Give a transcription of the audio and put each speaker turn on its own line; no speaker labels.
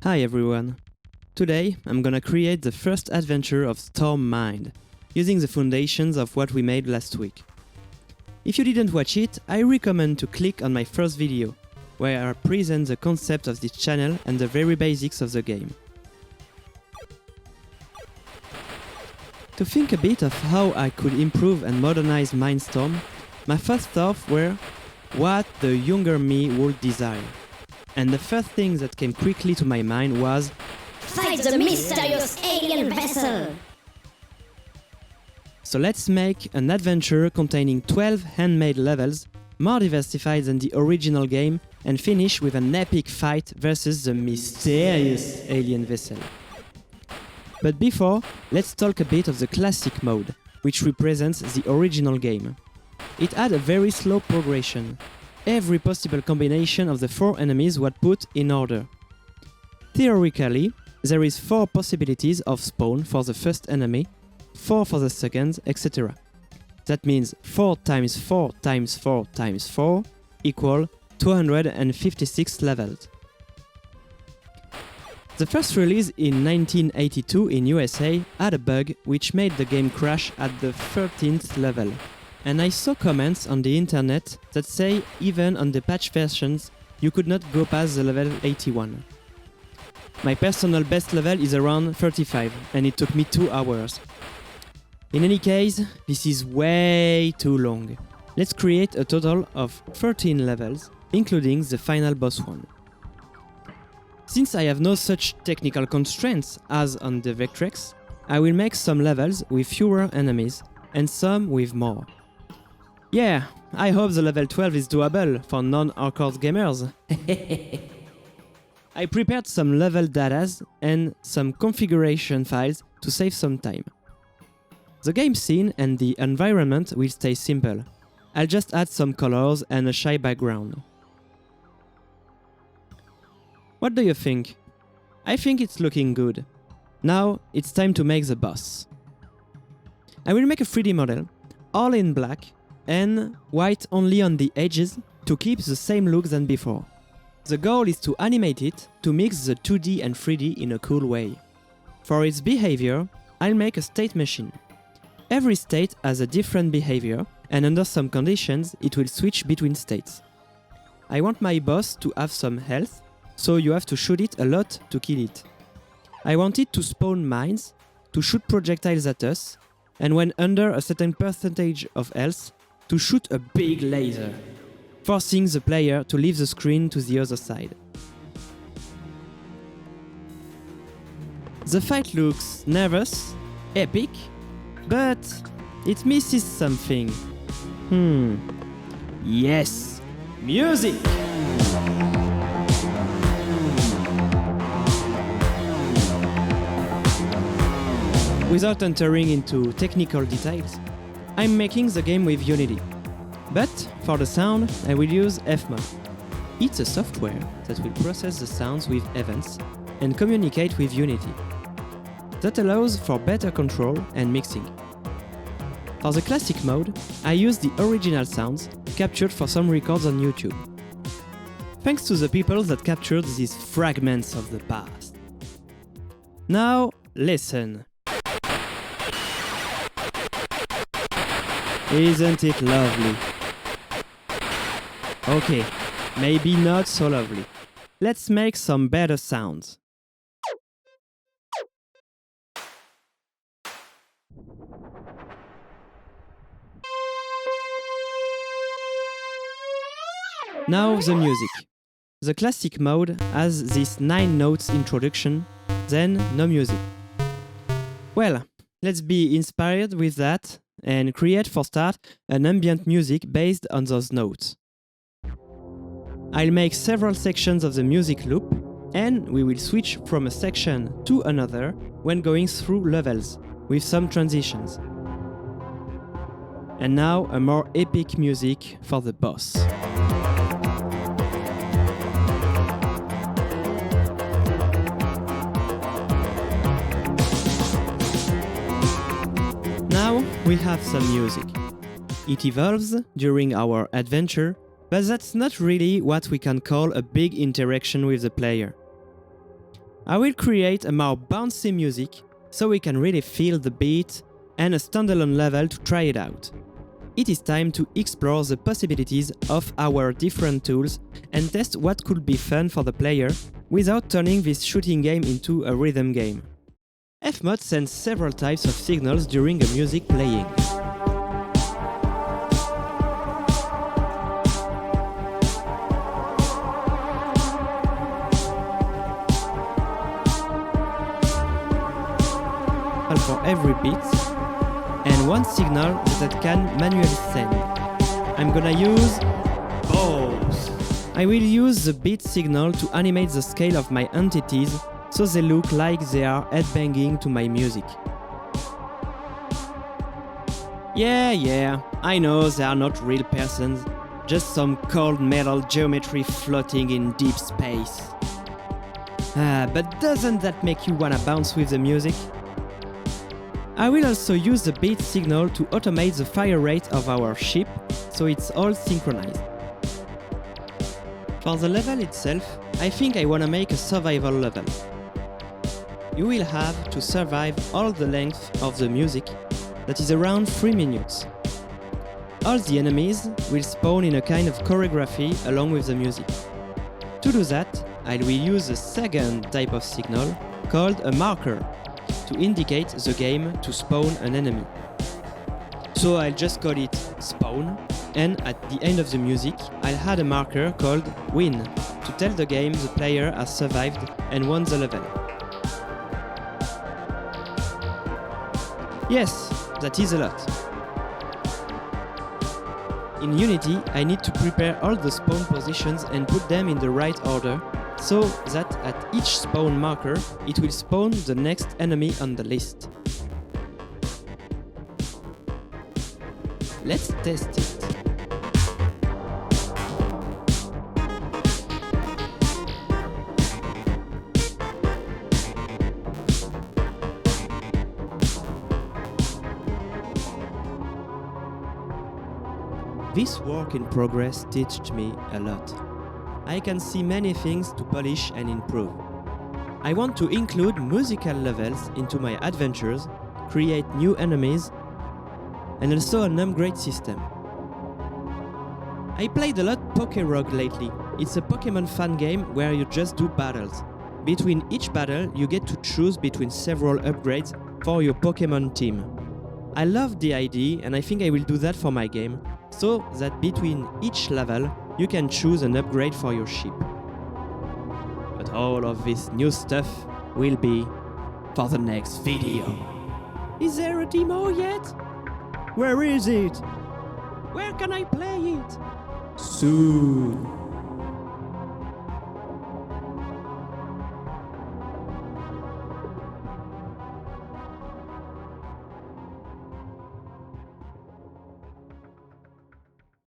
Hi everyone! Today I'm gonna create the first adventure of Storm MINED, using the foundations of what we made last week. If you didn't watch it, I recommend to click on my first video, where I present the concept of this channel and the very basics of the game. To think a bit of how I could improve and modernize Mindstorm, my first thoughts were what the younger me would desire. And the first thing that came quickly to my mind was
fight the mysterious alien vessel!
So let's make an adventure containing 12 handmade levels, more diversified than the original game, and finish with an epic fight versus the mysterious alien vessel. But before, let's talk a bit of the classic mode, which represents the original game. It had a very slow progression. Every possible combination of the 4 enemies was put in order. Theoretically, there is 4 possibilities of spawn for the first enemy, 4 for the second, etc. That means 4 times 4 times 4 times 4 equal 256 levels. The first release in 1982 in USA had a bug which made the game crash at the 13th level. And I saw comments on the internet that say even on the patch versions you could not go past the level 81. My personal best level is around 35 and it took me 2 hours. In any case, this is way too long. Let's create a total of 13 levels, including the final boss one. Since I have no such technical constraints as on the Vectrex, I will make some levels with fewer enemies and some with more. Yeah, I hope the level 12 is doable for non-hardcore gamers. I prepared some level datas and some configuration files to save some time. The game scene and the environment will stay simple. I'll just add some colors and a shy background. What do you think? I think it's looking good. Now it's time to make the boss. I will make a 3D model, all in black, and white only on the edges to keep the same look than before. The goal is to animate it to mix the 2D and 3D in a cool way. For its behavior, I'll make a state machine. Every state has a different behavior, and under some conditions it will switch between states. I want my boss to have some health, so you have to shoot it a lot to kill it. I want it to spawn mines, to shoot projectiles at us, and when under a certain percentage of health, to shoot a big laser, forcing the player to leave the screen to the other side. The fight looks nervous, epic, but it misses something. Yes! Music! Without entering into technical details, I'm making the game with Unity. But for the sound, I will use Fmod. It's a software that will process the sounds with events and communicate with Unity. That allows for better control and mixing. For the classic mode, I use the original sounds captured for some records on YouTube. Thanks to the people that captured these fragments of the past. Now, listen. Isn't it lovely? Okay, maybe not so lovely. Let's make some better sounds. Now the music. The classic mode has this 9 notes introduction, then no music. Well, let's be inspired with that and create for start an ambient music based on those notes. I'll make several sections of the music loop, and we will switch from a section to another when going through levels, with some transitions. And now a more epic music for the boss. Now we have some music. It evolves during our adventure, but that's not really what we can call a big interaction with the player. I will create a more bouncy music so we can really feel the beat and a standalone level to try it out. It is time to explore the possibilities of our different tools and test what could be fun for the player without turning this shooting game into a rhythm game. Fmod sends several types of signals during a music playing. For every beat, and one signal that can manually send. I'm gonna use both. I will use the beat signal to animate the scale of my entities so they look like they are headbanging to my music. Yeah, I know they are not real persons, just some cold metal geometry floating in deep space. But doesn't that make you wanna bounce with the music? I will also use the beat signal to automate the fire rate of our ship, so it's all synchronized. For the level itself, I think I wanna make a survival level. You will have to survive all the length of the music, that is around 3 minutes. All the enemies will spawn in a kind of choreography along with the music. To do that, I will use a second type of signal called a marker, to indicate the game to spawn an enemy. So I'll just call it spawn, and at the end of the music I'll add a marker called win, to tell the game the player has survived and won the level. Yes, that is a lot. In Unity I need to prepare all the spawn positions and put them in the right order, so that at each spawn marker, it will spawn the next enemy on the list. Let's test it. This work in progress taught me a lot. I can see many things to polish and improve. I want to include musical levels into my adventures, create new enemies, and also an upgrade system. I played a lot Poké-Rogue lately. It's a Pokémon fan game where you just do battles. Between each battle, you get to choose between several upgrades for your Pokémon team. I love the idea, and I think I will do that for my game, so that between each level, you can choose an upgrade for your ship. But all of this new stuff will be for the next video. Is there a demo yet? Where is it? Where can I play it? Soon.